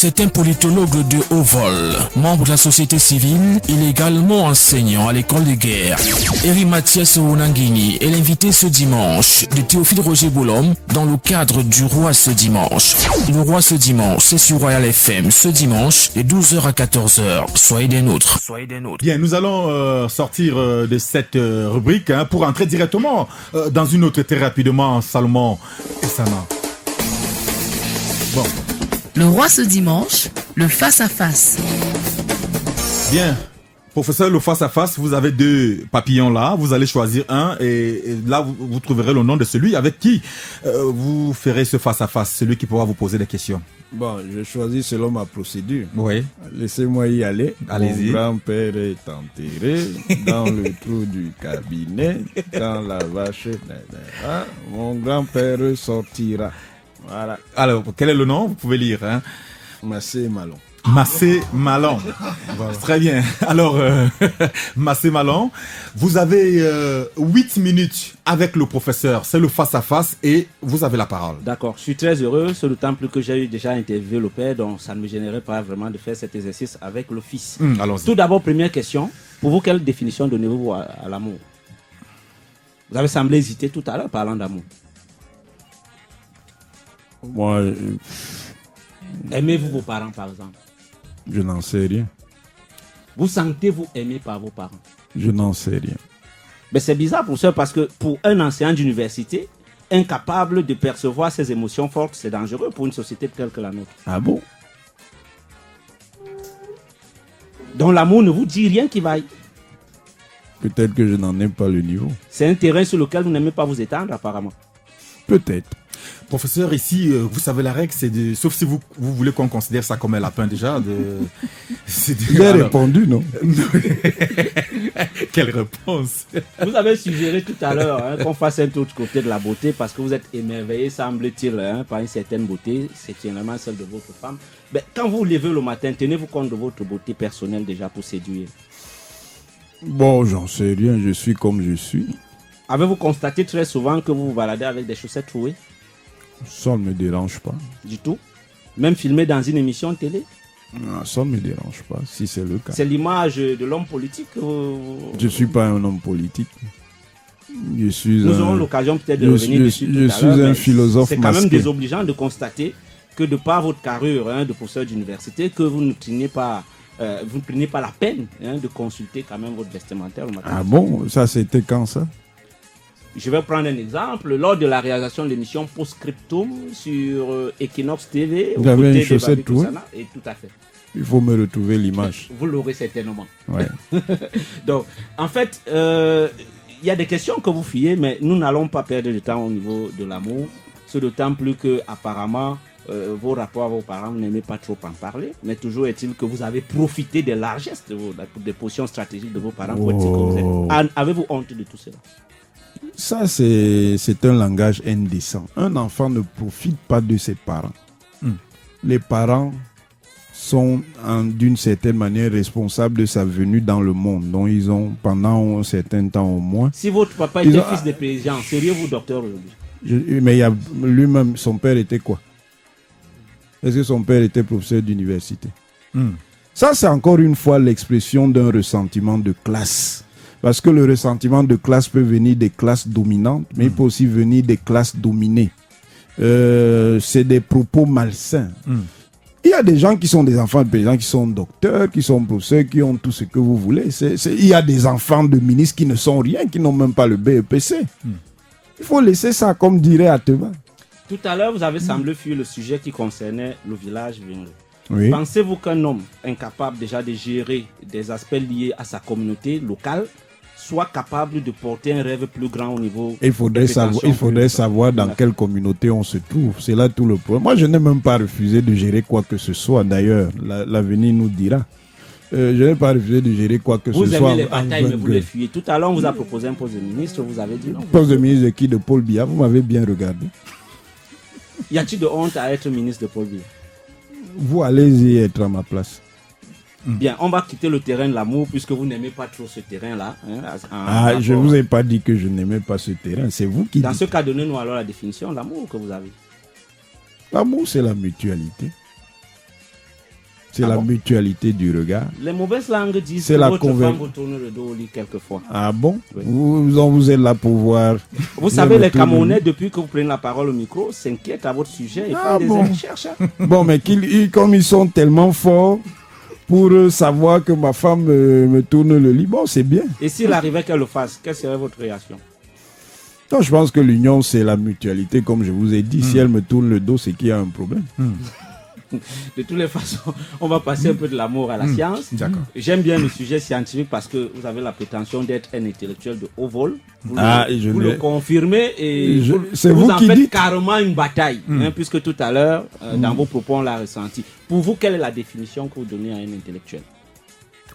C'est un politologue de haut vol, membre de la société civile. Il est également enseignant à l'école de guerre. Eri Mathias Ounangini est l'invité ce dimanche de Théophile Roger Boulom dans le cadre du Roi ce dimanche. Le Roi ce dimanche, c'est sur Royal FM ce dimanche de 12h à 14h. Soyez des nôtres. Bien, nous allons sortir de cette rubrique pour entrer directement dans une autre très rapidement, Salomon et Sana. Bon. Le Roi ce dimanche, le face-à-face. Bien. Professeur, le face-à-face, vous avez deux papillons là, vous allez choisir un et là vous trouverez le nom de celui avec qui vous ferez ce face-à-face, celui qui pourra vous poser des questions. Bon, je choisis selon ma procédure. Oui. Laissez-moi y aller. Allez-y. Mon grand-père est enterré dans le trou du cabinet quand la vache naîtra. Mon grand-père sortira. Voilà. Alors, quel est le nom? Vous pouvez lire. Massé Malon. Massé Malon. Voilà. Très bien. Alors, Massé Malon, vous avez 8 minutes avec le professeur. C'est le face-à-face et vous avez la parole. D'accord. Je suis très heureux. C'est d'autant plus que j'ai déjà interviewé le père, donc ça ne me gênerait pas vraiment de faire cet exercice avec le fils. Allons-y. Tout d'abord, première question. Pour vous, quelle définition donnez-vous à l'amour? Vous avez semblé hésiter tout à l'heure parlant d'amour. Moi, Aimez-vous vos parents, par exemple? je n'en sais rien. Vous sentez-vous aimé par vos parents? Je n'en sais rien. Mais c'est bizarre pour ça, parce que pour un enseignant d'université, incapable de percevoir ses émotions fortes, c'est dangereux pour une société telle que la nôtre. Ah bon? Donc l'amour ne vous dit rien qui vaille. Peut-être que je n'en ai pas le niveau. C'est un terrain sur lequel vous n'aimez pas vous étendre, apparemment. Peut-être. Professeur, ici, vous savez, la règle, c'est de... Sauf si vous voulez qu'on considère ça comme un lapin déjà. J'ai répondu, non? Quelle réponse? Vous avez suggéré tout à l'heure qu'on fasse un autre côté de la beauté parce que vous êtes émerveillé, semble-t-il, par une certaine beauté, c'est finalement celle de votre femme. Mais quand vous vous levez le matin, tenez-vous compte de votre beauté personnelle déjà pour séduire? Bon, j'en sais rien, je suis comme je suis. Avez-vous constaté très souvent que vous vous baladez avec des chaussettes trouées? Ça ne me dérange pas. Du tout? Même filmé dans une émission télé? Ça ne me dérange pas, si c'est le cas. C'est l'image de l'homme politique. Je ne suis pas un homme politique. Nous aurons l'occasion peut-être de revenir dessus tout à l'heure. Je suis un philosophe masqué. C'est quand même masqué. désobligeant de constater que de par votre carrure de professeur d'université, que vous ne prenez pas la peine de consulter quand même votre vestimentaire le matin. Ah bon? Ça, c'était quand ça? Je vais prendre un exemple. Lors de la réalisation de l'émission Postscriptum sur Equinox TV, vous avez une chaussette trouée? Et tout à fait. Il faut me retrouver l'image. Vous l'aurez certainement. Ouais. Donc, en fait, il y a des questions que vous fuyez, mais nous n'allons pas perdre de temps au niveau de l'amour. C'est d'autant plus que, apparemment, vos rapports à vos parents, vous n'aimez pas trop en parler. Mais toujours est-il que vous avez profité des largesses, des positions stratégiques de vos parents pour dire que vous êtes. Avez-vous honte de tout cela? Ça, c'est un langage indécent. Un enfant ne profite pas de ses parents. Les parents sont d'une certaine manière responsables de sa venue dans le monde. Donc, ils ont, pendant un certain temps au moins... Si votre papa était fils de président, seriez-vous docteur aujourd'hui? Mais lui-même, son père était quoi? Est-ce que son père était professeur d'université? Ça, c'est encore une fois l'expression d'un ressentiment de classe. Parce que le ressentiment de classe peut venir des classes dominantes, mais il peut aussi venir des classes dominées. C'est des propos malsains. Il y a des gens qui sont des enfants de paysans, qui sont docteurs, qui sont professeurs, qui ont tout ce que vous voulez. Il y a des enfants de ministres qui ne sont rien, qui n'ont même pas le BEPC. Il faut laisser ça, comme dirait Ateba. Tout à l'heure, vous avez semblé fuir le sujet qui concernait le village Vingo. Oui. Pensez-vous qu'un homme incapable déjà de gérer des aspects liés à sa communauté locale soit capable de porter un rêve plus grand au niveau... Il faudrait savoir dans quelle communauté on se trouve. C'est là tout le problème. Moi, je n'ai même pas refusé de gérer quoi que ce soit. D'ailleurs, l'avenir nous dira. Je n'ai pas refusé de gérer quoi que ce soit. Vous aimez les batailles, mais vous les fuyez. Tout à l'heure, on vous a proposé un poste de ministre, vous avez dit non. Poste de ministre de qui? De Paul Biya. Vous m'avez bien regardé. Y a-t-il de honte à être ministre de Paul Biya? Vous allez-y être à ma place. Bien, on va quitter le terrain de l'amour puisque vous n'aimez pas trop ce terrain-là. Je ne vous ai pas dit que je n'aimais pas ce terrain. C'est vous qui dites. Dans ce cas, donnez-nous alors la définition de l'amour que vous avez. L'amour, c'est la mutualité. C'est la mutualité du regard. Les mauvaises langues disent C'est que la votre femme vous tourne le dos au lit quelquefois. Ah bon? Oui. Vous êtes là pour voir. Vous savez, les Camerounais, depuis que vous prenez la parole au micro, s'inquiètent à votre sujet et font des recherches. Bon, mais comme ils sont tellement forts pour savoir que ma femme me tourne le lit, bon, c'est bien. Et s'il arrivait qu'elle le fasse, quelle serait votre réaction? Non, je pense que l'union, c'est la mutualité, comme je vous ai dit. Si elle me tourne le dos, c'est qu'il y a un problème. De toutes les façons, on va passer un peu de l'amour à la science. J'aime bien le sujet scientifique parce que vous avez la prétention d'être un intellectuel de haut vol. Vous le confirmez et vous en faites carrément une bataille, puisque tout à l'heure, dans vos propos, on l'a ressenti. Pour vous, quelle est la définition que vous donnez à un intellectuel?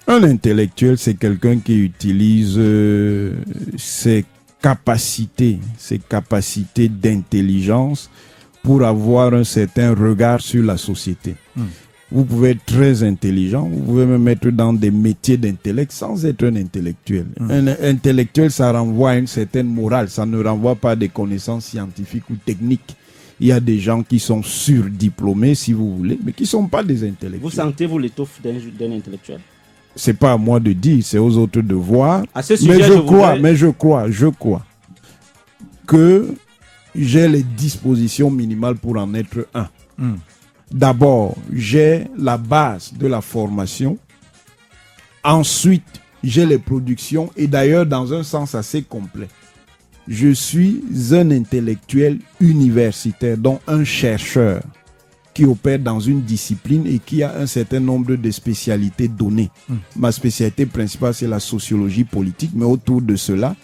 Un intellectuel, c'est quelqu'un qui utilise ses capacités d'intelligence pour avoir un certain regard sur la société. Vous pouvez être très intelligent, vous pouvez même être dans des métiers d'intellect sans être un intellectuel. Un intellectuel, ça renvoie à une certaine morale, ça ne renvoie pas à des connaissances scientifiques ou techniques. Il y a des gens qui sont surdiplômés, si vous voulez, mais qui ne sont pas des intellectuels. Vous sentez-vous l'étoffe d'un intellectuel? C'est pas à moi de dire, c'est aux autres de voir. À ce sujet, mais je crois que j'ai les dispositions minimales pour en être un. D'abord, j'ai la base de la formation. Ensuite, j'ai les productions et d'ailleurs dans un sens assez complet. Je suis un intellectuel universitaire, donc un chercheur qui opère dans une discipline et qui a un certain nombre de spécialités données. Ma spécialité principale, c'est la sociologie politique, mais autour de cela,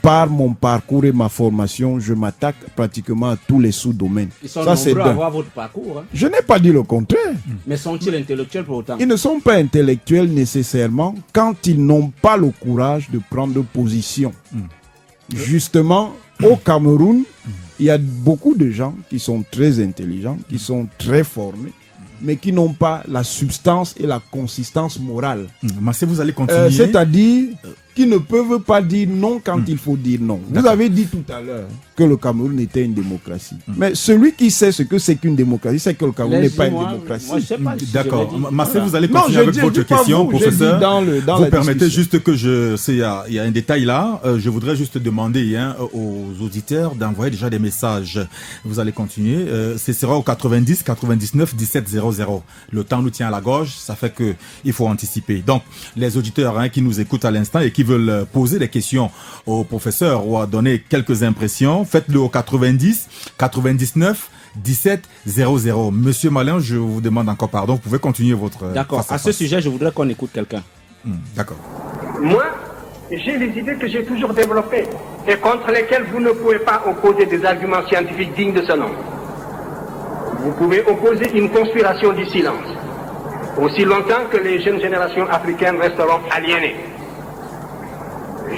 par mon parcours et ma formation, je m'attaque pratiquement à tous les sous-domaines. Ils sont nombreux à avoir votre parcours. Je n'ai pas dit le contraire. Mais sont-ils intellectuels pour autant? Ils ne sont pas intellectuels nécessairement quand ils n'ont pas le courage de prendre position. Justement, au Cameroun, il y a beaucoup de gens qui sont très intelligents, qui sont très formés, mais qui n'ont pas la substance et la consistance morale. Massé, vous allez continuer. C'est-à-dire qui ne peuvent pas dire non quand il faut dire non. Vous avez dit tout à l'heure que le Cameroun était une démocratie. Mais celui qui sait ce que c'est qu'une démocratie, c'est que le Cameroun n'est pas une démocratie. Moi, je sais pas. D'accord. Massé, vous allez continuer avec votre question, professeur. Vous permettez juste que il y a un détail là. Je voudrais juste demander aux auditeurs d'envoyer déjà des messages. Vous allez continuer. Ce sera au 90 99 17 00. Le temps nous tient à la gorge. Ça fait que il faut anticiper. Donc, les auditeurs qui nous écoutent à l'instant et qui veulent poser des questions au professeur ou à donner quelques impressions, faites-le au 90 99 17 00. Monsieur Malin, je vous demande encore pardon. Vous pouvez continuer votre... D'accord. À ce sujet, je voudrais qu'on écoute quelqu'un. D'accord. Moi, j'ai les idées que j'ai toujours développées et contre lesquelles vous ne pouvez pas opposer des arguments scientifiques dignes de ce nom. Vous pouvez opposer une conspiration du silence, aussi longtemps que les jeunes générations africaines resteront aliénées,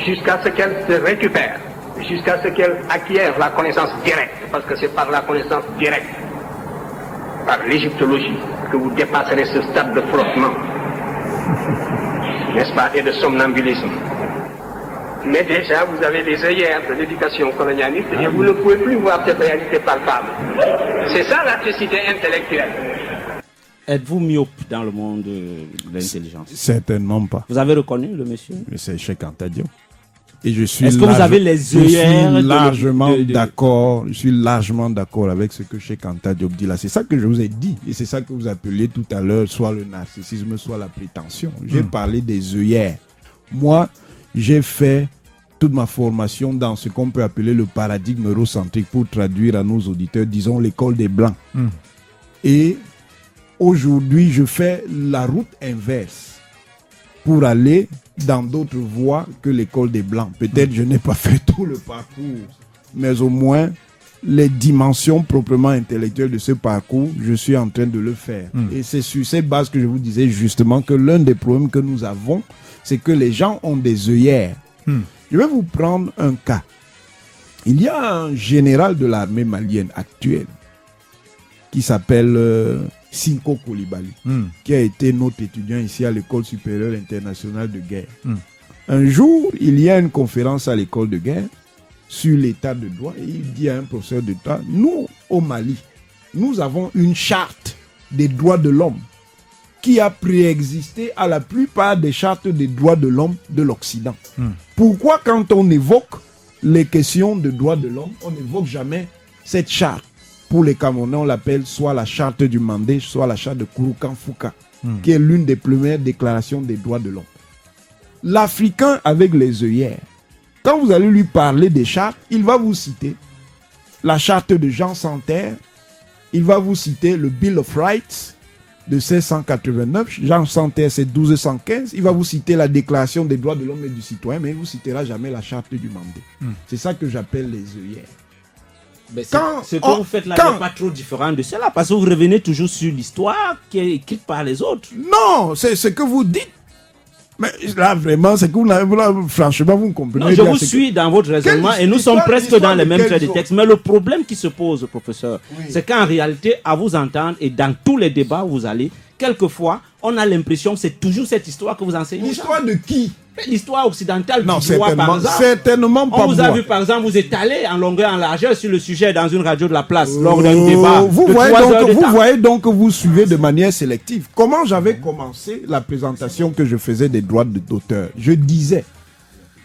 jusqu'à ce qu'elles se récupèrent, jusqu'à ce qu'elles acquièrent la connaissance directe, parce que c'est par la connaissance directe, par l'égyptologie, que vous dépasserez ce stade de frottement, n'est-ce pas, et de somnambulisme. Mais déjà, vous avez des œillères de l'éducation colonialiste et vous ne pouvez plus voir cette réalité palpable. C'est ça la cécité intellectuelle. Êtes-vous myope dans le monde de l'intelligence? Certainement pas. Vous avez reconnu le monsieur? C'est Cheikh Anta Diop. Et je suis Est-ce que vous avez les œillères? Je suis largement d'accord. Je suis largement d'accord avec ce que Cheikh Anta Diop dit là. C'est ça que je vous ai dit. Et c'est ça que vous appeliez tout à l'heure, soit le narcissisme, soit la prétention. J'ai parlé des œillères. Moi, j'ai fait toute ma formation dans ce qu'on peut appeler le paradigme eurocentrique, pour traduire à nos auditeurs, disons l'école des Blancs. Et aujourd'hui, je fais la route inverse pour aller dans d'autres voies que l'école des Blancs. Peut-être je n'ai pas fait tout le parcours, mais au moins les dimensions proprement intellectuelles de ce parcours, je suis en train de le faire. Et c'est sur ces bases que je vous disais justement que l'un des problèmes que nous avons, c'est que les gens ont des œillères. Je vais vous prendre un cas. Il y a un général de l'armée malienne actuelle qui s'appelle Sinko Koulibaly, qui a été notre étudiant ici à l'École supérieure internationale de guerre. Un jour, il y a une conférence à l'école de guerre sur l'état de droit et il dit à un professeur d'État, nous, au Mali, nous avons une charte des droits de l'homme. qui a préexisté à la plupart des chartes des droits de l'homme de l'Occident. Pourquoi quand on évoque les questions de droits de l'homme, on n'évoque jamais cette charte? Pour les Camerounais, on l'appelle soit la charte du Mandé, soit la charte de Kouroukan Fouka, qui est l'une des premières déclarations des droits de l'homme. L'Africain avec les œillères, quand vous allez lui parler des chartes, il va vous citer la charte de Jean Santerre, il va vous citer le Bill of Rights de 1689, Jean Santerre c'est 1215, il va vous citer la déclaration des droits de l'homme et du citoyen, mais il ne vous citera jamais la charte du Mandé. C'est ça que j'appelle les œillères. Mais ce que vous faites là n'est pas trop différent de cela, parce que vous revenez toujours sur l'histoire qui est écrite par les autres. Non, c'est ce que vous dites. Mais là, vraiment, c'est que franchement, vous ne comprenez pas. Non, je vous suis dans votre raisonnement et nous sommes presque dans les mêmes traits de texte. Mais le problème qui se pose, professeur, c'est qu'en réalité, à vous entendre et dans tous les débats où vous allez, quelquefois, on a l'impression que c'est toujours cette histoire que vous enseignez. L'histoire de qui? L'histoire occidentale non, du droit, par exemple. Certainement pas. On vous a vu, par exemple, vous étaler en longueur, en largeur sur le sujet dans une radio de la place lors d'un débat. Vous voyez donc que vous suivez de manière sélective. Comment j'avais commencé la présentation que je faisais des droits d'auteur? Je disais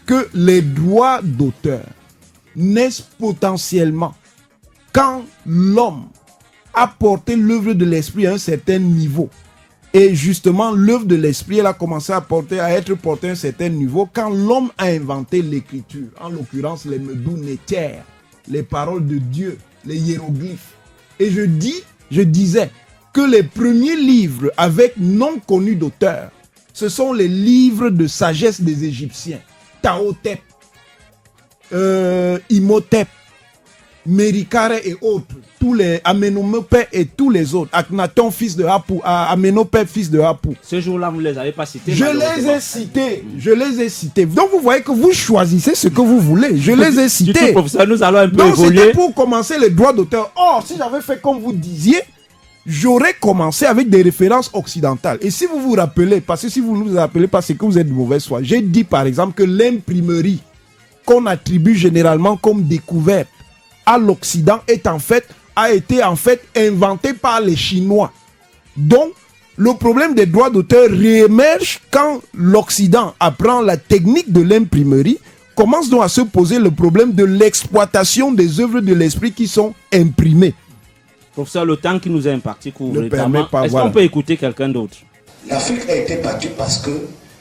que les droits d'auteur naissent potentiellement quand l'homme a porté l'œuvre de l'esprit à un certain niveau. Et justement, l'œuvre de l'esprit, elle a commencé à être portée à un certain niveau quand l'homme a inventé l'écriture, en l'occurrence les Medou Neter, les paroles de Dieu, les hiéroglyphes. Et je disais que les premiers livres avec non connus d'auteur, ce sont les livres de sagesse des Égyptiens, Taotep, Imhotep, Merikare et autres, tous les Amenhotep et tous les autres, Akhenaton fils de Hapu, Amenhotep fils de Hapu. Ce jour-là, vous ne les avez pas cités. Je les ai cités. Donc vous voyez que vous choisissez ce que vous voulez. Je les ai cités. Du tout, professeur, nous allons un peu donc évoluer. C'était pour commencer les droits d'auteur. Or, si j'avais fait comme vous disiez, j'aurais commencé avec des références occidentales. Et si vous vous rappelez, parce que si vous ne vous rappelez pas, c'est que vous êtes de mauvaise foi. J'ai dit par exemple que l'imprimerie qu'on attribue généralement comme découverte à l'Occident a été inventé par les Chinois. Donc, le problème des droits d'auteur réémerge quand l'Occident apprend la technique de l'imprimerie, commence donc à se poser le problème de l'exploitation des œuvres de l'esprit qui sont imprimées. Professeur, le temps qui nous est imparti couvre est-ce qu'on peut écouter quelqu'un d'autre? L'Afrique a été battue parce que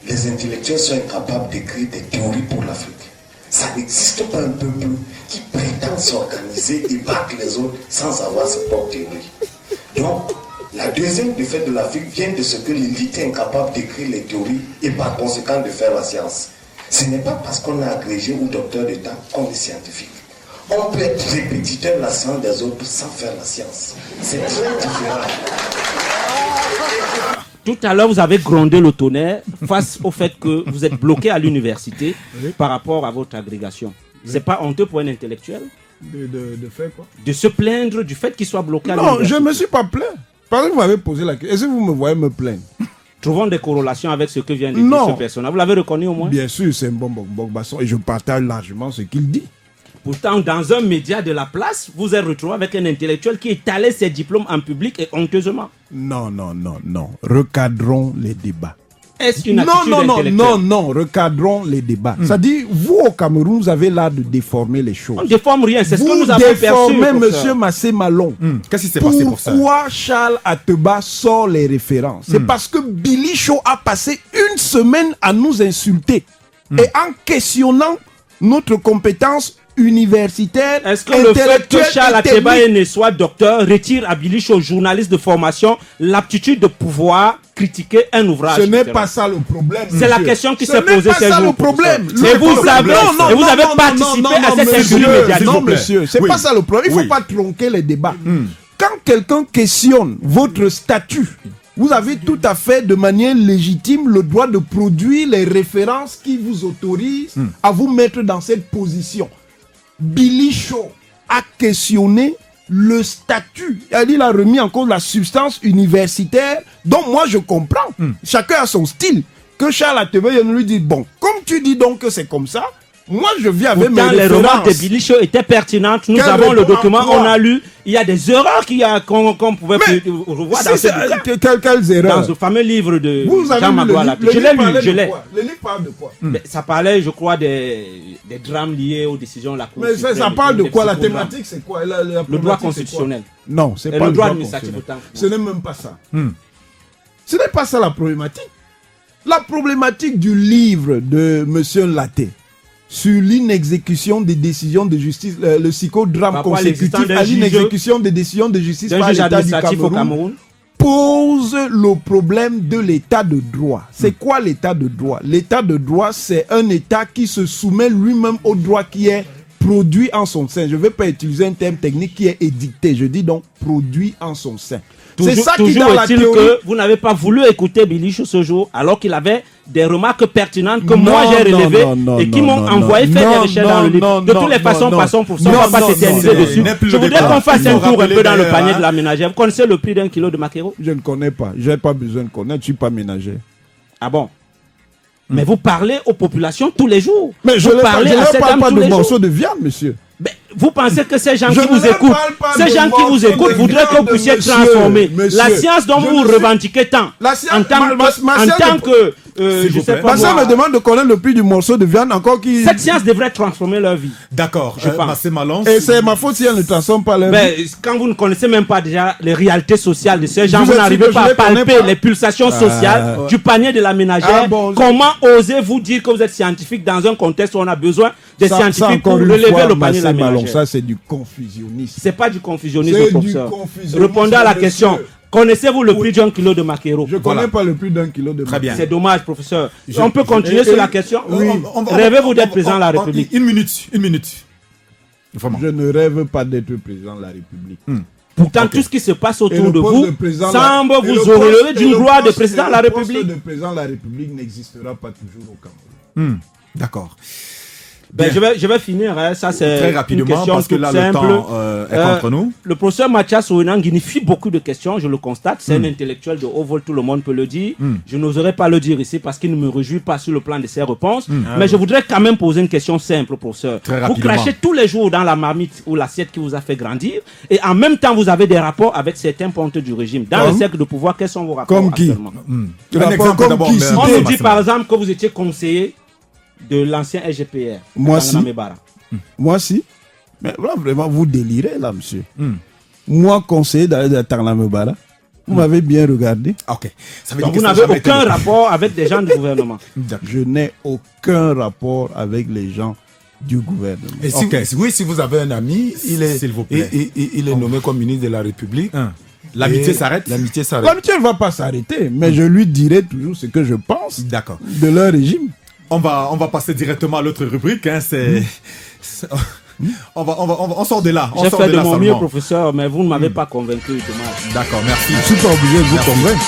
les intellectuels sont incapables d'écrire des théories pour l'Afrique. Ça n'existe pas un peuple qui prétend s'organiser et battre les autres sans avoir ses propres théories. Donc, la deuxième défaite de l'Afrique vient de ce que l'élite est incapable d'écrire les théories et par conséquent de faire la science. Ce n'est pas parce qu'on est agrégé ou docteur d'État qu'on est scientifique. On peut être répétiteur de la science des autres sans faire la science. C'est très différent. Tout à l'heure, vous avez grondé le tonnerre face au fait que vous êtes bloqué à l'université par rapport à votre agrégation. C'est pas honteux pour un intellectuel de faire quoi? De se plaindre du fait qu'il soit bloqué à l'université. l'université. Non, je ne me suis pas plaint. Parce que vous m'avez posé la question. Est-ce que vous me voyez me plaindre? Trouvons des corrélations avec ce que vient de dire ce personnage. Vous l'avez reconnu au moins? Bien sûr, c'est un bon basson et je partage largement ce qu'il dit. Pourtant, dans un média de la place, vous êtes retrouvé avec un intellectuel qui étalait ses diplômes en public et honteusement. Non. Recadrons les débats. Est-ce une attitude intellectuelle? Non, recadrons les débats. C'est-à-dire, vous au Cameroun, vous avez l'art de déformer les choses. On ne déforme rien, c'est ce que nous avons perçu. Vous déformez monsieur Massé Malon. Qu'est-ce qui s'est passé pour ça? Pourquoi Charles Ateba sort les références? C'est parce que Billy Shaw a passé une semaine à nous insulter. Et en questionnant notre compétence universitaire, est-ce que le fait que Charles Ateba soit docteur retire à Billy Shaw, journaliste de formation, l'aptitude de pouvoir critiquer un ouvrage? Ce n'est pas ça le problème. C'est la question qui s'est posée ces jours. Ce n'est pas ça le problème. Et vous avez participé à cette injurie médiatique. Non, monsieur, c'est pas ça le problème. Il ne faut pas tronquer les débats. Quand quelqu'un questionne votre statut, vous avez tout à fait de manière légitime le droit de produire les références qui vous autorisent à vous mettre dans cette position. Billy Shaw a questionné le statut. Il a remis en cause la substance universitaire. Donc moi je comprends. Chacun a son style. Que Charles Ateba lui dit, bon, comme tu dis donc que c'est comme ça, Moi, je viens avec Pourtant, mes les remarques de références. Bilicho étaient pertinentes. Nous Quel avons le répond document, en quoi? on a lu. Il y a des erreurs qu'on pouvait revoir dans ce bouquin. Quelles erreurs? Dans ce fameux livre de Vous avez Jean lu Magloire le Latte. livre? Je l'ai lu, parlait je de l'ai. quoi? Le livre parle de quoi? Mais ça parlait, je crois, des drames liés aux décisions de la Cour Mais ça suprême, parle de des quoi? La psychodrames. thématique, c'est quoi? La Le droit problématique, c'est quoi? constitutionnel. Non, c'est Et pas le droit droit administratif constitutionnel. autant. Ce n'est même pas ça. Ce n'est pas ça la problématique. La problématique du livre de M. Latte sur l'inexécution des décisions de justice, le psychodrame Par rapport à consécutif l'existence d'un à juge- l'inexécution des décisions de justice D'un par juge l'État du administratif au Cameroun, Cameroun. pose le problème de l'état de droit. C'est quoi l'état de droit? L'état de droit, c'est un état qui se soumet lui-même au droit qui est produit en son sein. Je ne vais pas utiliser un terme technique qui est édicté. Je dis donc produit en son sein. C'est ça qui, Toujours dans la est-il théorie... que vous n'avez pas voulu écouter Bilicho ce jour, alors qu'il avait des remarques pertinentes que moi Non, j'ai relevées non, non, et qui non, m'ont non, envoyé non, faire des non, recherches dans le livre. non, De non, toutes les façons, non, passons pour ça. non, On ne va pas non, s'éterniser non, dessus. n'est plus Je le voudrais débat. qu'on fasse Il un faut tour un rappeler peu dans le d'ailleurs, panier hein. de la ménagère. Vous connaissez le prix d'un kilo de maquereau? Je ne connais pas. Je n'ai pas besoin de connaître. Je ne suis pas ménager. Ah bon? Mais vous parlez aux populations tous les jours. Mais je vous ne parlez à ces parle dames pas tous de les jours. morceaux de viande, monsieur. Ben, vous pensez que ces gens Je qui vous ne écoutent, parle pas ces de gens qui vous morceaux écoutent de voudraient que vous viande, puissiez monsieur, transformer monsieur. la science dont Je vous ne suis- revendiquez tant La science- en tant ma science tant de- que S'il je vous sais plaît. pas Ma soeur moi, me demande de connaître le prix du morceau de viande encore qui... cette science devrait transformer leur vie. D'accord. Je pense. Massé Malance. Et c'est ma faute si elle ne transforme pas leur Ben, vie. quand vous ne connaissez même pas déjà les réalités sociales de ces gens, Je vous vous ai dit n'arrivez que pas je à les connais palper pas. les pulsations sociales du panier de la ménagère. Ah bon, Comment osez-vous dire que vous êtes scientifique dans un contexte où on a besoin des Ça, scientifiques pour encore une relever fois, le panier de la Massé Malon, ménagère? ça c'est du confusionnisme. C'est pas du confusionnisme, C'est du professeur. confusionnisme, Répondez à la monsieur. question. Connaissez-vous le prix d'un kilo de maquereau? Je ne connais pas le prix d'un kilo de Très bien. C'est dommage, professeur. On peut continuer sur la question? Rêvez-vous d'être président de la République? Une minute. Vraiment. Je ne rêve pas d'être président de la République. Pourtant, tout ce qui se passe Et autour le de poste vous de président semble et le vous poste- auréoler et d'une le gloire de poste- président de et la le poste République. de président de la République n'existera pas toujours au Cameroun. D'accord. Ben, Bien. je vais finir, hein. Ça c'est Très une rapidement, question parce que toute là, le simple. temps est contre nous. Le professeur Mathias Ouenangini fit beaucoup de questions, je le constate. C'est un intellectuel de haut vol, tout le monde peut le dire. Je n'oserais pas le dire ici parce qu'il ne me réjouit pas sur le plan de ses réponses. Mais je voudrais quand même poser une question simple, professeur. Très Vous rapidement. crachez tous les jours dans la marmite ou l'assiette qui vous a fait grandir et en même temps vous avez des rapports avec certains pontes du régime. Dans Comme- le cercle de pouvoir, quels sont vos rapports Comme qui? actuellement? Un exemple comme d'abord. qui mais- cite- On Idée. nous dit par exemple que vous étiez conseiller de l'ancien SGPR. Moi, Tangana si. Mebara. Moi, si. Mais là, vraiment, vous délirez, là, monsieur. Moi, conseiller de Tarnamebara, vous m'avez bien regardé. Ok. Ça veut Donc dire vous que ça n'avez n'a jamais été aucun le cas. rapport avec des gens du gouvernement. Je n'ai aucun rapport avec les gens du gouvernement. Et si, Ok. oui, si vous avez un ami, S'il vous plaît. il est nommé comme ministre de la République. L'amitié Et s'arrête. L'amitié s'arrête. L'amitié ne va pas s'arrêter, mais je lui dirai toujours ce que je pense D'accord. de leur régime. On va passer directement à l'autre rubrique. Hein, on sort de là. On J'ai sort fait de de là mon mieux, seulement. professeur, mais vous ne m'avez pas convaincu, dommage. D'accord, merci. Je ne suis pas obligé de vous convaincre.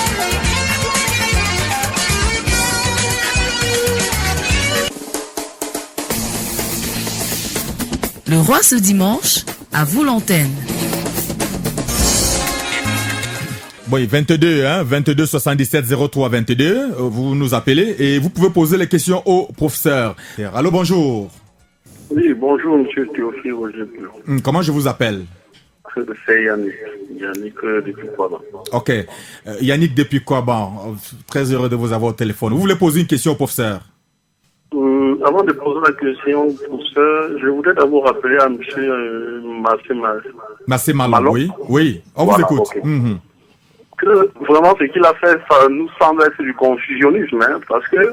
Le roi ce dimanche, à vous l'antenne. Oui, 22, hein, 22 77 03 22. Vous nous appelez et vous pouvez poser les questions au professeur. Allô, bonjour. Oui, bonjour, monsieur Théophile Roger. Comment je vous appelle? C'est Yannick. Yannick depuis Kouaban. Ok. Yannick depuis Kouaban. Très heureux de vous avoir au téléphone. Vous voulez poser une question au professeur? Avant de poser la question au professeur, je voudrais d'abord rappeler à monsieur Massé Malon, Malon. oui. Oui, on Voilà, vous écoute. ok. Mhm. Que vraiment ce qu'il a fait, ça nous semble être du confusionnisme, hein, parce que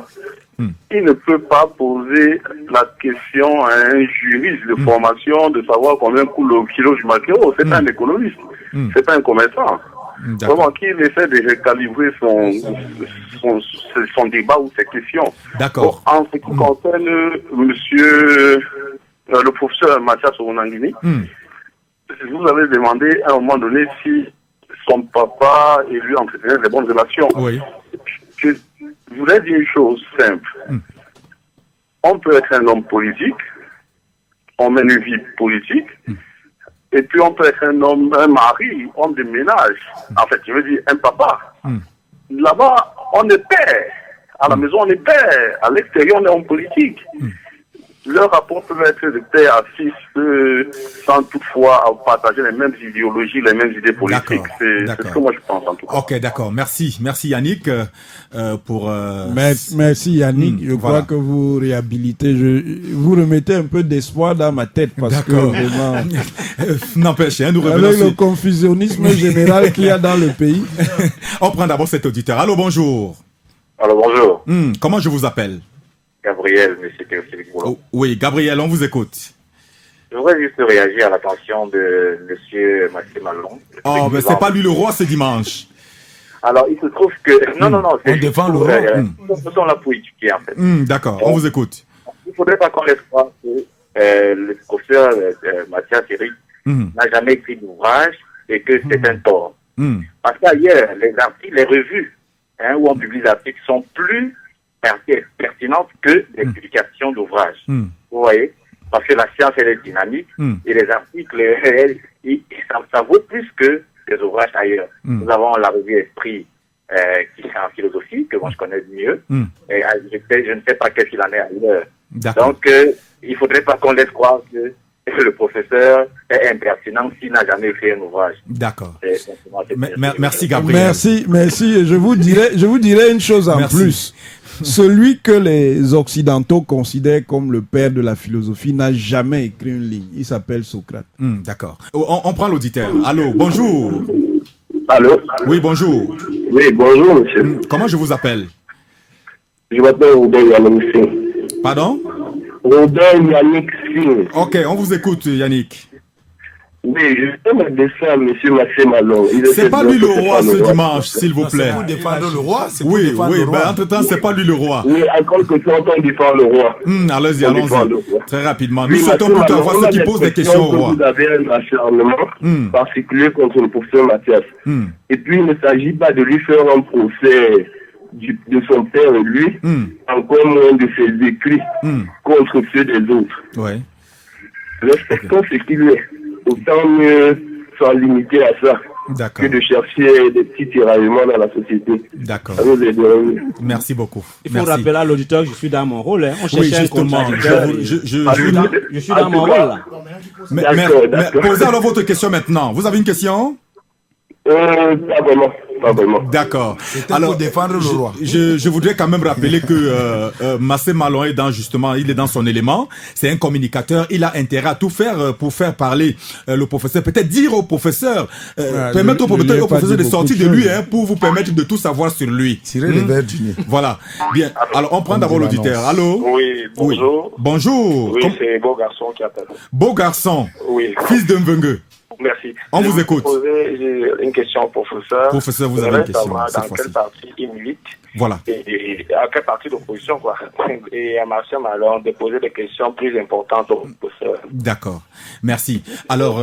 il ne peut pas poser la question à un juriste de formation de savoir combien coûte le kilo du maquereau. C'est pas un économiste, c'est pas un commerçant. D'accord. Vraiment qu'il essaie de recalibrer son débat ou ses questions. D'accord. En ce qui concerne monsieur le professeur Mathias Ouenangini, vous avez demandé à un moment donné si son papa et lui entretenaient de bonnes relations. Oui. Je voudrais dire une chose simple. On peut être un homme politique, on mène une vie politique, et puis on peut être un homme, un mari, homme de ménage. En fait, je veux dire un papa. Là-bas, on est père. À la maison, on est père. À l'extérieur, on est homme politique. leur rapport peut être de père à fils, sans toutefois partager les mêmes idéologies, les mêmes idées politiques. C'est ce que moi je pense en tout cas. Ok, d'accord. Merci Yannick pour. Merci Yannick. Je crois que vous réhabilitez, vous remettez un peu d'espoir dans ma tête parce que vraiment. N'empêche, nous revenons avec le confusionnisme général qu'il y a dans le pays. On prend d'abord cet auditeur. Allô, bonjour. Alors bonjour. Comment je vous appelle? Gabriel, monsieur Théophile Boulon. Oui, Gabriel, on vous écoute. Je voudrais juste réagir à l'attention de monsieur Mathieu Malon. Oh, mais c'est pas lui le roi ce dimanche. Alors, il se trouve que... Non, on défend le roi. Nous sommes là pour éduquer, en fait. D'accord, on vous écoute. Il ne faudrait pas qu'on laisse croire que le professeur Mathias Eric n'a jamais écrit d'ouvrage et que c'est un tort. Parce qu'ailleurs, les articles, les revues où on publie les articles sont plus pertinentes que des publications d'ouvrages. Vous voyez? Parce que la science, elle est dynamique et les articles, ça vaut plus que des ouvrages ailleurs. Nous avons la revue Esprit qui est en philosophie, que moi je connais mieux, et je ne sais pas qu'est-ce qu'il en est ailleurs. Donc, il ne faudrait pas qu'on laisse croire que le professeur est impertinent s'il n'a jamais fait un ouvrage. D'accord. Merci Gabriel. Merci. Je vous dirais une chose en plus. Celui que les Occidentaux considèrent comme le père de la philosophie n'a jamais écrit une ligne. Il s'appelle Socrate. D'accord. On prend l'auditeur. Allô, bonjour. Allô? Oui, bonjour. Oui, bonjour, monsieur. Comment je vous appelle? Je m'appelle Robert Yannick Singh. Pardon? Robert Yannick Singh. Ok, on vous écoute, Yannick. Oui, je peux m'adresser à M. Maxime Malon. C'est pas lui le roi ce dimanche, s'il vous plaît. C'est pour défendre le roi. Oui, entre-temps, c'est pas lui le roi. Oui, encore que tu entends défendre le roi. Allons-y. Très rapidement. Nous souhaitons plutôt avoir ceux qui posent des questions au roi. Vous avez un acharnement particulier contre le professeur Mathias. Et puis, il ne s'agit pas de lui faire un procès de son père et lui, encore moins de ses écrits contre ceux des autres. Ouais. Respectons ce qu'il est. Autant mieux s'en limiter à ça que de chercher des petits tiraillements dans la société. D'accord. Merci beaucoup. Il faut rappeler à l'auditeur que je suis dans mon rôle. On cherche un contradicteur. Je suis dans mon rôle là. Mais posez alors votre question maintenant. Vous avez une question? Pas vraiment. D'accord. Alors, pour défendre le roi. Je voudrais quand même rappeler que Massé Malon est il est dans son élément. C'est un communicateur. Il a intérêt à tout faire pour faire parler le professeur. Peut-être dire au professeur, permettre au professeur de sortir de lui pour vous permettre de tout savoir sur lui. Tirer les verres du nez. Voilà. Bien. Alors, on prend d'abord l'auditeur. Allô? Oui, bonjour. Bonjour. Oui, c'est Beau Garçon qui appelle. Beau Garçon. Oui. Fils de Mvengue. Merci. On vous écoute. J'ai une question au professeur. Professeur, vous avez une question. Dans quel parti il milite? Voilà. Et à quel parti d'opposition, quoi. Et à Martial Malon de poser des questions plus importantes au professeur. D'accord. Merci. Alors,